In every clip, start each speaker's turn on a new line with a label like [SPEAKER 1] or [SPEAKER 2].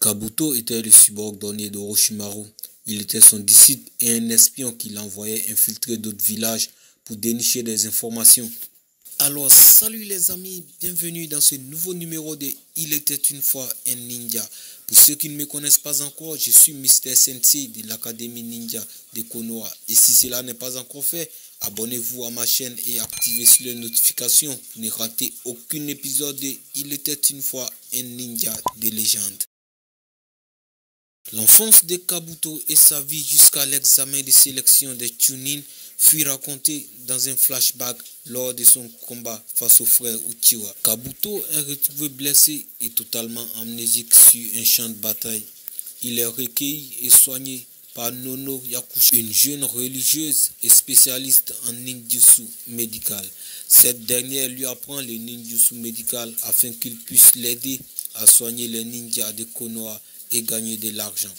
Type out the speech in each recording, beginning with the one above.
[SPEAKER 1] Kabuto était le subordonné d'Orochimaru. Il était son disciple et un espion qui l'envoyait infiltrer d'autres villages pour dénicher des informations. Alors salut les amis, bienvenue dans ce nouveau numéro de Il était une fois un ninja. Pour ceux qui ne me connaissent pas encore, je suis Mr Sensei de l'Académie Ninja de Konoha. Et si cela n'est pas encore fait, abonnez-vous à ma chaîne et activez sur les notifications pour ne rater aucun épisode de Il était une fois un ninja de légende. L'enfance de Kabuto et sa vie jusqu'à l'examen de sélection des Chunin fut racontée dans un flashback lors de son combat face au frère Uchiwa. Kabuto est retrouvé blessé et totalement amnésique sur un champ de bataille. Il est recueilli et soigné par Nono Yakushi, une jeune religieuse et spécialiste en ninjutsu médical. Cette dernière lui apprend le ninjutsu médical afin qu'il puisse l'aider à soigner les ninjas de Konoha et gagner de l'argent.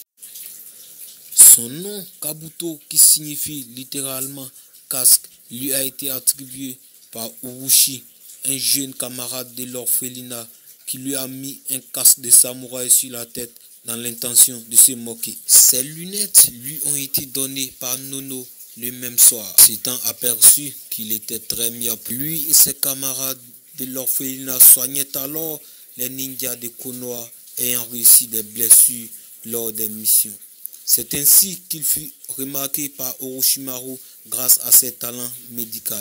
[SPEAKER 1] Son nom, Kabuto, qui signifie littéralement casque, lui a été attribué par Urushi, un jeune camarade de l'orphelinat qui lui a mis un casque de samouraï sur la tête dans l'intention de se moquer. Ses lunettes lui ont été données par Nono le même soir. S'étant aperçu qu'il était très myope, lui et ses camarades de l'orphelinat soignaient alors les ninjas de Konoha ayant réussi des blessures lors des missions. C'est ainsi qu'il fut remarqué par Orochimaru grâce à ses talents médicaux.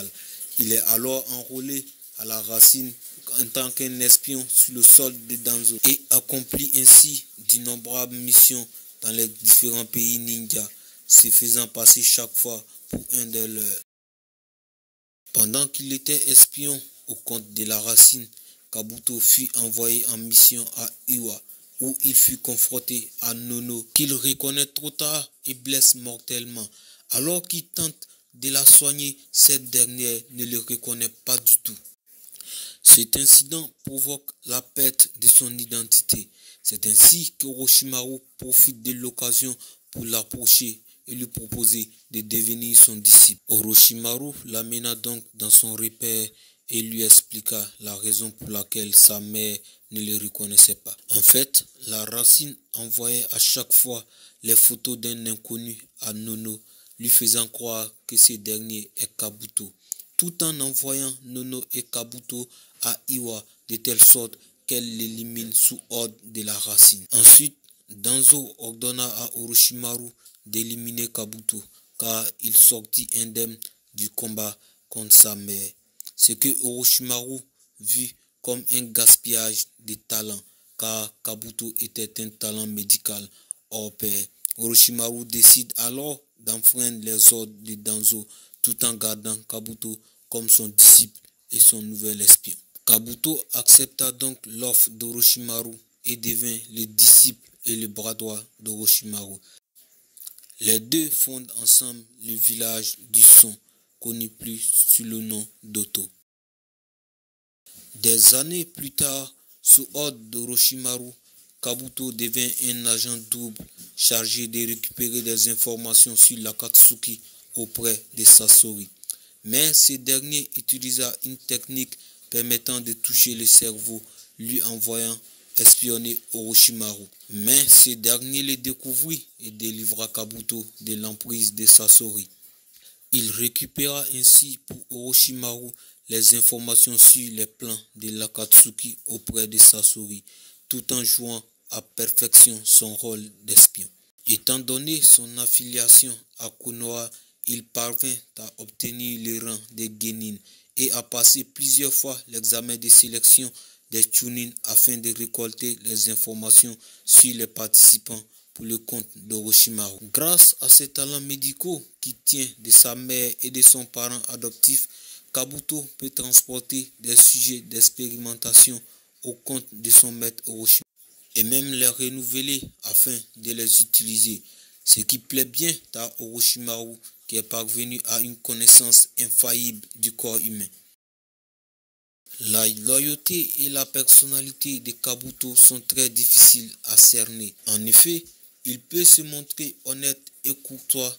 [SPEAKER 1] Il est alors enrôlé à la racine en tant qu'un espion sur le sol de Danzo et accomplit ainsi d'innombrables missions dans les différents pays ninja, se faisant passer chaque fois pour un de leurs. Pendant qu'il était espion au compte de la racine, Kabuto fut envoyé en mission à Iwa, où il fut confronté à Nono, qu'il reconnaît trop tard et blesse mortellement. Alors qu'il tente de la soigner, cette dernière ne le reconnaît pas du tout. Cet incident provoque la perte de son identité. C'est ainsi qu'Orochimaru profite de l'occasion pour l'approcher et lui proposer de devenir son disciple. Orochimaru l'amena donc dans son repère et lui expliqua la raison pour laquelle sa mère ne le reconnaissait pas. En fait, la racine envoyait à chaque fois les photos d'un inconnu à Nono, lui faisant croire que ce dernier est Kabuto, tout en envoyant Nono et Kabuto à Iwa de telle sorte qu'elle l'élimine sous ordre de la racine. Ensuite, Danzo ordonna à Orochimaru d'éliminer Kabuto, car il sortit indemne du combat contre sa mère. Ce que Orochimaru vit comme un gaspillage de talent, car Kabuto était un talent médical hors pair. Orochimaru décide alors d'enfreindre les ordres de Danzo tout en gardant Kabuto comme son disciple et son nouvel espion. Kabuto accepta donc l'offre d'Orochimaru et devint le disciple et le bras droit d'Orochimaru. Les deux fondent ensemble le village du son, connu plus sous le nom d'Oto. Des années plus tard, sous ordre d'Orochimaru, Kabuto devint un agent double chargé de récupérer des informations sur l'Akatsuki auprès de Sasori. Mais ce dernier utilisa une technique permettant de toucher le cerveau, lui envoyant espionner Orochimaru. Mais ce dernier le découvrit et délivra Kabuto de l'emprise de Sasori. Il récupéra ainsi pour Orochimaru les informations sur les plans de l'Akatsuki auprès de Sasori, tout en jouant à perfection son rôle d'espion. Étant donné son affiliation à Konoha, il parvint à obtenir le rang de Genin et a passé plusieurs fois l'examen de sélection des Chunin afin de récolter les informations sur les participants pour le compte d'Orochimaru. Grâce à ses talents médicaux qui tient de sa mère et de son parent adoptif, Kabuto peut transporter des sujets d'expérimentation au compte de son maître Orochimaru et même les renouveler afin de les utiliser, ce qui plaît bien à Orochimaru qui est parvenu à une connaissance infaillible du corps humain. La loyauté et la personnalité de Kabuto sont très difficiles à cerner. En effet, il peut se montrer honnête et courtois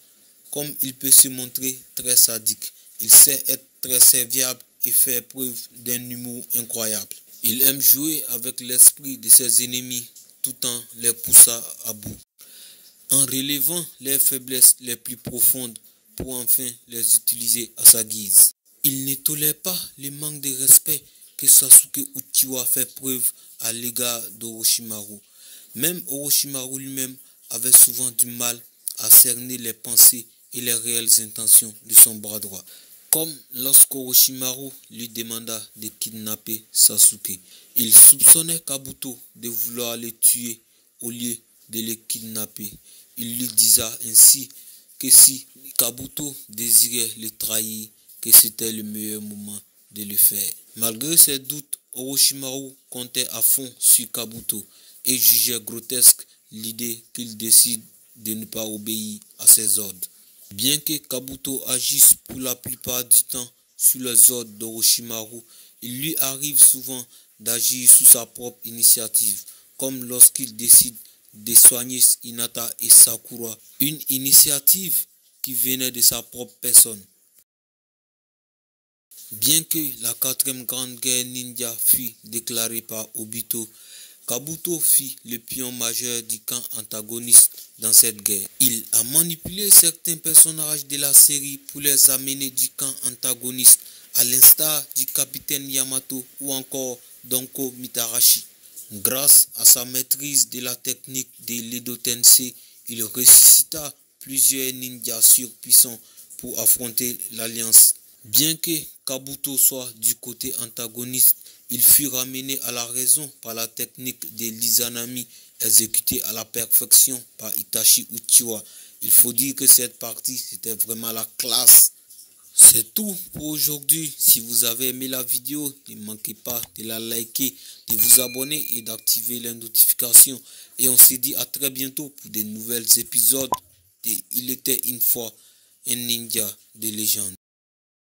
[SPEAKER 1] comme il peut se montrer très sadique. Il sait être très serviable et faire preuve d'un humour incroyable. Il aime jouer avec l'esprit de ses ennemis tout en les poussant à bout, en relevant les faiblesses les plus profondes pour enfin les utiliser à sa guise. Il ne tolère pas le manque de respect que Sasuke Uchiwa fait preuve à l'égard d'Orochimaru. Même Orochimaru lui-même avait souvent du mal à cerner les pensées et les réelles intentions de son bras droit. Comme lorsqu'Orochimaru lui demanda de kidnapper Sasuke, il soupçonnait Kabuto de vouloir le tuer au lieu de le kidnapper. Il lui disait ainsi que si Kabuto désirait le trahir, que c'était le meilleur moment de le faire. Malgré ses doutes, Orochimaru comptait à fond sur Kabuto et jugeait grotesque l'idée qu'il décide de ne pas obéir à ses ordres. Bien que Kabuto agisse pour la plupart du temps sous les ordres d'Orochimaru, il lui arrive souvent d'agir sous sa propre initiative, comme lorsqu'il décide de soigner Hinata et Sakura, une initiative qui venait de sa propre personne. Bien que la 4e grande guerre ninja fut déclarée par Obito, Kabuto fut le pion majeur du camp antagoniste dans cette guerre. Il a manipulé certains personnages de la série pour les amener du camp antagoniste, à l'instar du capitaine Yamato ou encore Donko Mitarashi. Grâce à sa maîtrise de la technique de l'Edo Tensei, il ressuscita plusieurs ninjas surpuissants pour affronter l'Alliance. Bien que Kabuto soit du côté antagoniste, il fut ramené à la raison par la technique de l'Izanami exécutée à la perfection par Itachi Uchiwa. Il faut dire que cette partie, c'était vraiment la classe. C'est tout pour aujourd'hui. Si vous avez aimé la vidéo, ne manquez pas de la liker, de vous abonner et d'activer les notifications. Et on se dit à très bientôt pour de nouveaux épisodes de Il était une fois un ninja de légende.